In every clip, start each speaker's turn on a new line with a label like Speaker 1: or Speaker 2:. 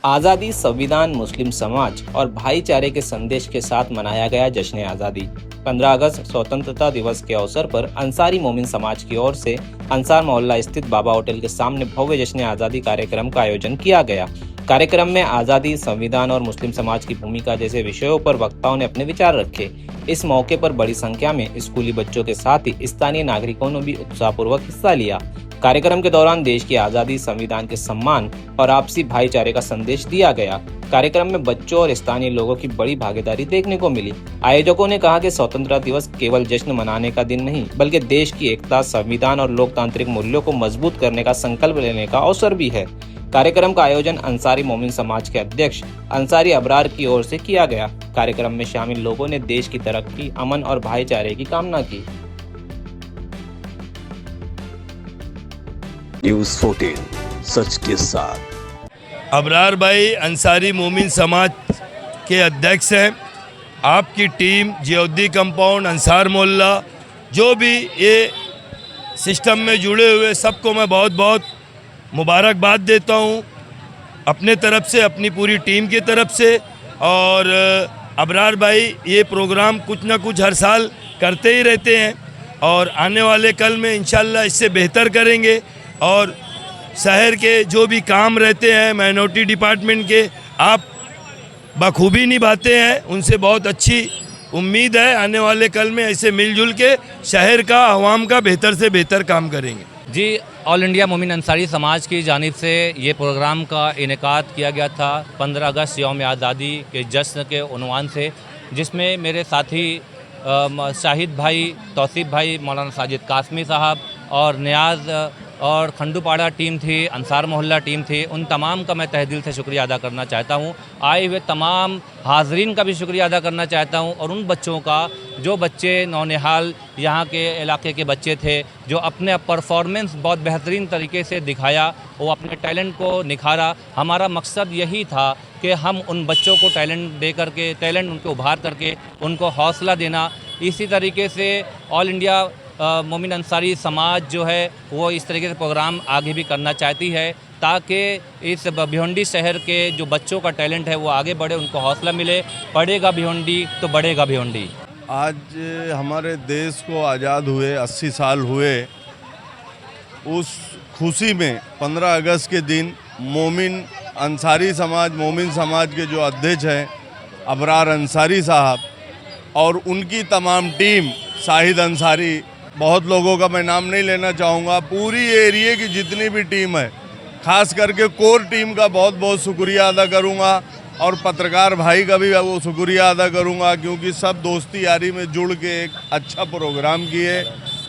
Speaker 1: आज़ादी, संविधान, मुस्लिम समाज और भाईचारे के संदेश के साथ मनाया गया जश्न आज़ादी। 15 अगस्त स्वतंत्रता दिवस के अवसर पर अंसारी मोमिन समाज की ओर से अंसार मोहल्ला स्थित बाबा होटल के सामने भव्य जश्न आज़ादी कार्यक्रम का आयोजन किया गया। कार्यक्रम में आज़ादी, संविधान और मुस्लिम समाज की भूमिका जैसे विषयों पर वक्ताओं ने अपने विचार रखे। इस मौके पर बड़ी संख्या में स्कूली बच्चों के साथ ही स्थानीय नागरिकों ने भी उत्साहपूर्वक हिस्सा लिया। कार्यक्रम के दौरान देश की आज़ादी, संविधान के सम्मान और आपसी भाईचारे का संदेश दिया गया। कार्यक्रम में बच्चों और स्थानीय लोगों की बड़ी भागीदारी देखने को मिली। आयोजकों ने कहा कि स्वतंत्रता दिवस केवल जश्न मनाने का दिन नहीं, बल्कि देश की एकता, संविधान और लोकतांत्रिक मूल्यों को मजबूत करने का संकल्प लेने का अवसर भी है। कार्यक्रम का आयोजन अंसारी मोमिन समाज के अध्यक्ष अंसारी अबरार की ओर से किया गया। कार्यक्रम में शामिल लोगों ने देश की तरक्की, अमन और भाईचारे की कामना की।
Speaker 2: न्यूज़ 14 सच के साथ।
Speaker 3: अबरार भाई अंसारी मोमिन समाज के अध्यक्ष हैं। आपकी टीम, जियोद्दी कंपाउंड, अंसार मोहल्ला, जो भी ये सिस्टम में जुड़े हुए सबको मैं बहुत बहुत मुबारकबाद देता हूँ अपने तरफ से, अपनी पूरी टीम की तरफ से। और अबरार भाई ये प्रोग्राम कुछ ना कुछ हर साल करते ही रहते हैं और आने वाले कल में इंशाल्लाह इससे बेहतर करेंगे। और शहर के जो भी काम रहते हैं माइनॉरिटी डिपार्टमेंट के, आप बखूबी निभाते हैं, उनसे बहुत अच्छी उम्मीद है आने वाले कल में ऐसे मिलजुल के शहर का, अवाम का बेहतर से बेहतर काम करेंगे।
Speaker 4: जी, ऑल इंडिया मोमिन अंसारी समाज की जानिब से ये प्रोग्राम का इनेकाद किया गया था 15 अगस्त यौम आज़ादी के जश्न के उन्वान से, जिसमें मेरे साथी शाहिद भाई, तौसीफ भाई, मौलाना साजिद कासमी साहब और नियाज़ और खंडूपाड़ा टीम थी, अंसार मोहल्ला टीम थी। उन तमाम का मैं तहे दिल से शुक्रिया अदा करना चाहता हूँ। आए हुए तमाम हाज़रीन का भी शुक्रिया अदा करना चाहता हूँ और उन बच्चों का जो बच्चे नौनिहाल यहाँ के इलाके के बच्चे थे, जो अपने परफॉर्मेंस बहुत बेहतरीन तरीके से दिखाया, वो अपने टैलेंट को निखारा। हमारा मकसद यही था कि हम उन बच्चों को टैलेंट दे करके, टैलेंट उनको उभार करके उनको हौसला देना। इसी तरीके से ऑल इंडिया मोमिन अंसारी समाज जो है वो इस तरीके से प्रोग्राम आगे भी करना चाहती है, ताकि इस भिवंडी शहर के जो बच्चों का टैलेंट है वो आगे बढ़े, उनको हौसला मिले। पढ़ेगा भिवंडी तो बढ़ेगा भिवंडी।
Speaker 5: आज हमारे देश को आज़ाद हुए 80 साल हुए, उस खुशी में 15 अगस्त के दिन मोमिन अंसारी समाज, मोमिन समाज के जो अध्यक्ष हैं अबरार अंसारी साहब और उनकी तमाम टीम, शाहिद अंसारी, बहुत लोगों का मैं नाम नहीं लेना चाहूँगा, पूरी एरिया की जितनी भी टीम है, खास करके कोर टीम का बहुत बहुत शुक्रिया अदा करूँगा और पत्रकार भाई का भी वो शुक्रिया अदा करूँगा, क्योंकि सब दोस्ती यारी में जुड़ के एक अच्छा प्रोग्राम किए।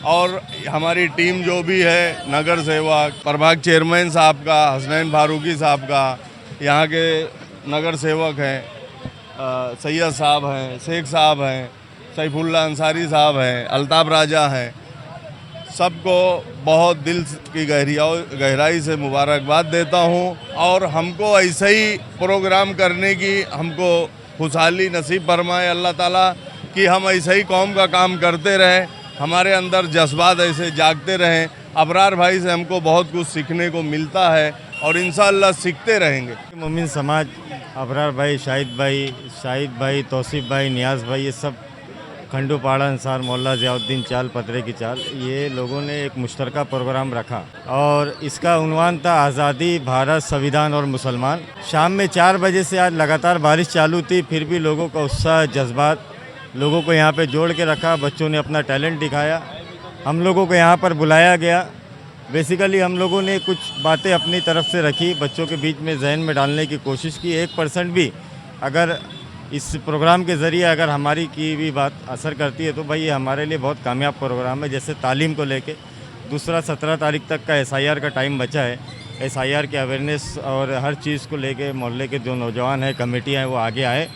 Speaker 5: और हमारी टीम जो भी है, नगर सेवक, प्रभाग चेयरमैन साहब का, हसनैन फारूकी साहब का, यहाँ के नगर सेवक हैं सैयद साहब हैं, शेख साहब हैं, सैफुल्ला अंसारी साहब हैं, अल्ताफ़ राजा हैं, सबको बहुत दिल की गहराई से मुबारकबाद देता हूं। और हमको ऐसे ही प्रोग्राम करने की हमको खुशहाली नसीब फरमाए अल्लाह ताला, कि हम ऐसे ही कौम का काम करते रहें, हमारे अंदर जज्बात ऐसे जागते रहें। अबरार भाई से हमको बहुत कुछ सीखने को मिलता है और इंशाअल्लाह सीखते रहेंगे।
Speaker 6: मोमिन समाज, अबरार भाई, शाहिद भाई, तौसीफ भाई, नियाज़ भाई, ये सब खंडूपाड़ा, अंसार मोहल्ला, ज़ियाउद्दीन चाल, पतरे की चाल, ये लोगों ने एक मुश्तरका प्रोग्राम रखा और इसका उन्वान था आज़ादी, भारत, संविधान और मुसलमान। शाम में 4 बजे से आज लगातार बारिश चालू थी, फिर भी लोगों का उत्साह, जज्बात लोगों को यहाँ पे जोड़ के रखा। बच्चों ने अपना टैलेंट दिखाया, हम लोगों को यहाँ पर बुलाया गया। बेसिकली हम लोगों ने कुछ बातें अपनी तरफ से रखी, बच्चों के बीच में जहन में डालने की कोशिश की। 1% भी अगर इस प्रोग्राम के ज़रिए अगर हमारी की भी बात असर करती है तो भाई ये हमारे लिए बहुत कामयाब प्रोग्राम है। जैसे तालीम को लेके, दूसरा 17 तारीख तक का SIR का टाइम बचा है। SIR के अवेयरनेस और हर चीज़ को लेके मोहल्ले के जो नौजवान हैं, कमेटियाँ हैं, वो आगे आए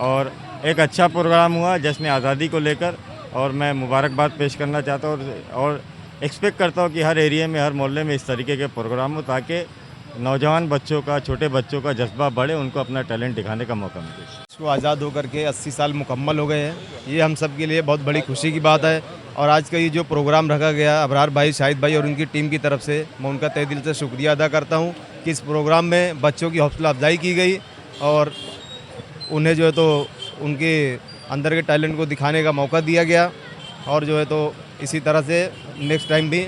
Speaker 6: और एक अच्छा प्रोग्राम हुआ जश्न आज़ादी को लेकर। और मैं मुबारकबाद पेश करना चाहता हूँ और एक्सपेक्ट करता हूँ कि हर एरिया में, हर मोहल्ले में इस तरीके के प्रोग्राम हो, ताकि नौजवान बच्चों का, छोटे बच्चों का जज्बा बढ़े, उनको अपना टैलेंट दिखाने का मौका मिले।
Speaker 7: इसको आज़ाद होकर के 80 साल मुकम्मल हो गए हैं, ये हम सब के लिए बहुत बड़ी खुशी की बात है। और आज का ये जो प्रोग्राम रखा गया अबरार भाई, शाहिद भाई और उनकी टीम की तरफ से, मैं उनका तहे दिल से शुक्रिया अदा करता हूँ कि इस प्रोग्राम में बच्चों की हौसला अफजाई की गई और उन्हें जो है तो उनके अंदर के टैलेंट को दिखाने का मौका दिया गया और जो है तो इसी तरह से नेक्स्ट टाइम भी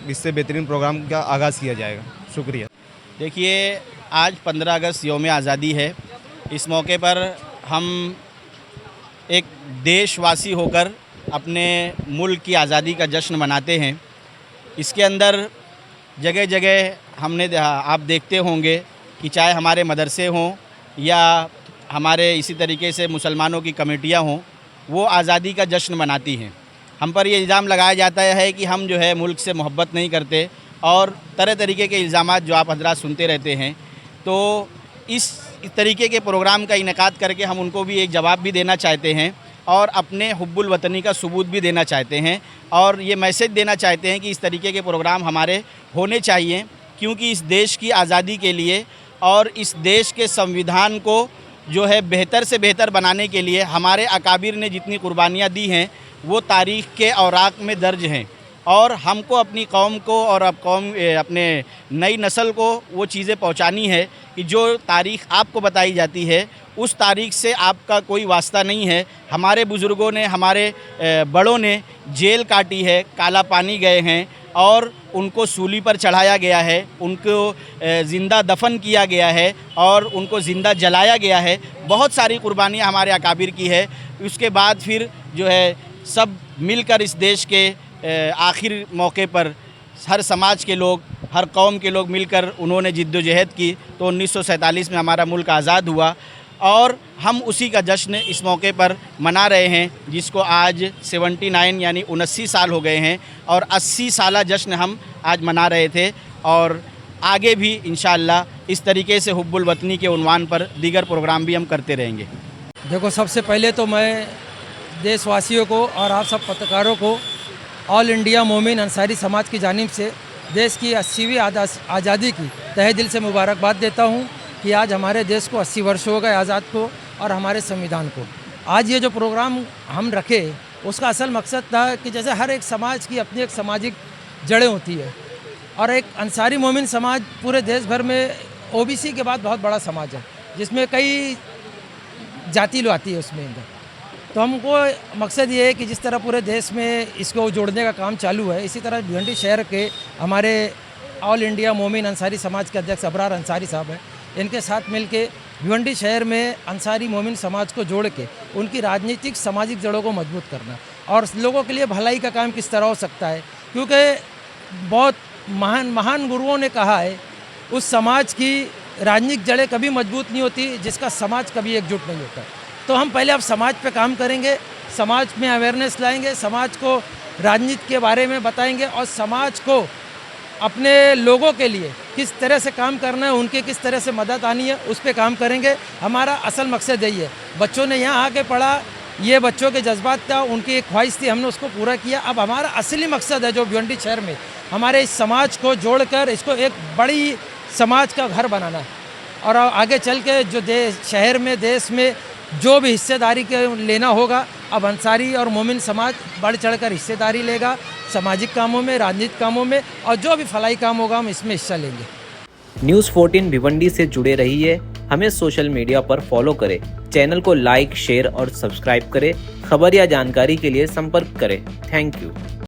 Speaker 7: इससे बेहतरीन प्रोग्राम का आगाज़ किया जाएगा। शुक्रिया।
Speaker 8: देखिए, आज 15 अगस्त यौम आज़ादी है। इस मौके पर हम एक देशवासी होकर अपने मुल्क की आज़ादी का जश्न मनाते हैं। इसके अंदर जगह जगह आप देखते होंगे कि चाहे हमारे मदरसे हों या हमारे इसी तरीके से मुसलमानों की कमेटियां हों, वो आज़ादी का जश्न मनाती हैं। हम पर ये इल्ज़ाम लगाया जाता है कि हम जो है मुल्क से मोहब्बत नहीं करते और तरह तरीके के इल्ज़ामात जो आप हज़रात सुनते रहते हैं। तो इस तरीके के प्रोग्राम का इनेकाद करके हम उनको भी एक जवाब भी देना चाहते हैं और अपने हुब्बुल वतनी का सबूत भी देना चाहते हैं और ये मैसेज देना चाहते हैं कि इस तरीके के प्रोग्राम हमारे होने चाहिए, क्योंकि इस देश की आज़ादी के लिए और इस देश के संविधान को जो है बेहतर से बेहतर बनाने के लिए हमारे अकाबिर ने जितनी कुर्बानियाँ दी हैं वो तारीख़ के औराक में दर्ज हैं और हमको अपनी कौम को और अपने नई नस्ल को वो चीज़ें पहुंचानी है कि जो तारीख़ आपको बताई जाती है उस तारीख़ से आपका कोई वास्ता नहीं है। हमारे बुज़ुर्गों ने, हमारे बड़ों ने जेल काटी है, काला पानी गए हैं और उनको सूली पर चढ़ाया गया है, उनको ज़िंदा दफन किया गया है और उनको ज़िंदा जलाया गया है। बहुत सारी कुर्बानियाँ हमारे अकाबिर की है। उसके बाद फिर जो है सब मिलकर इस देश के आखिर मौके पर हर समाज के लोग, हर कौम के लोग मिलकर उन्होंने जिद्दोजहद की तो 1947 में हमारा मुल्क आज़ाद हुआ और हम उसी का जश्न इस मौके पर मना रहे हैं, जिसको आज 79 यानी 79 साल हो गए हैं और 80 साला जश्न हम आज मना रहे थे और आगे भी इंशाअल्लाह इस तरीके से हुब्बुल वतनी के उन्वान पर दीगर प्रोग्राम भी हम करते रहेंगे।
Speaker 9: देखो, सबसे पहले तो मैं देशवासियों को और आप सब पत्रकारों को ऑल इंडिया मोमिन अंसारी समाज की जानिब से देश की 80वीं आज़ादी की तहे दिल से मुबारकबाद देता हूँ कि आज हमारे देश को 80 वर्ष हो गए आज़ाद को और हमारे संविधान को। आज ये जो प्रोग्राम हम रखे उसका असल मकसद था कि जैसे हर एक समाज की अपनी एक सामाजिक जड़ें होती है और एक अंसारी मोमिन समाज पूरे देश भर में ओबीसी के बाद बहुत बड़ा समाज है जिसमें कई जाति लोग आती है उसमें अंदर। तो हमको मकसद ये है कि जिस तरह पूरे देश में इसको जोड़ने का काम चालू है, इसी तरह भिवंडी शहर के हमारे ऑल इंडिया मोमिन अंसारी समाज के अध्यक्ष अबरार अंसारी साहब हैं, इनके साथ मिलके भिवंडी शहर में अंसारी मोमिन समाज को जोड़ के उनकी राजनीतिक सामाजिक जड़ों को मजबूत करना और लोगों के लिए भलाई का काम किस तरह हो सकता है, क्योंकि बहुत महान गुरुओं ने कहा है उस समाज की राजनीतिक जड़ें कभी मजबूत नहीं होती जिसका समाज कभी एकजुट नहीं होता। तो हम पहले अब समाज पे काम करेंगे, समाज में अवेयरनेस लाएंगे, समाज को राजनीति के बारे में बताएंगे और समाज को अपने लोगों के लिए किस तरह से काम करना है, उनकी किस तरह से मदद आनी है, उस पर काम करेंगे। हमारा असल मकसद यही है। बच्चों ने यहाँ आके पढ़ा, ये बच्चों के जज्बात था, उनकी एक ख्वाहिश थी, हमने उसको पूरा किया। अब हमारा असली मकसद है जो भिवंडी शहर में हमारे इस समाज को जोड़कर इसको एक बड़ी समाज का घर बनाना है और आगे चल के जो शहर में, देश में जो भी हिस्सेदारी के लेना होगा, अब अंसारी और मोमिन समाज बढ़ चढ़कर हिस्सेदारी लेगा सामाजिक कामों में, राजनीतिक कामों में और जो भी फलाई काम होगा हम इसमें हिस्सा लेंगे।
Speaker 1: न्यूज़ 14 भिवंडी से जुड़े रहिए, हमें सोशल मीडिया पर फॉलो करें, चैनल को लाइक, शेयर और सब्सक्राइब करें। खबर या जानकारी के लिए संपर्क करें। Thank you.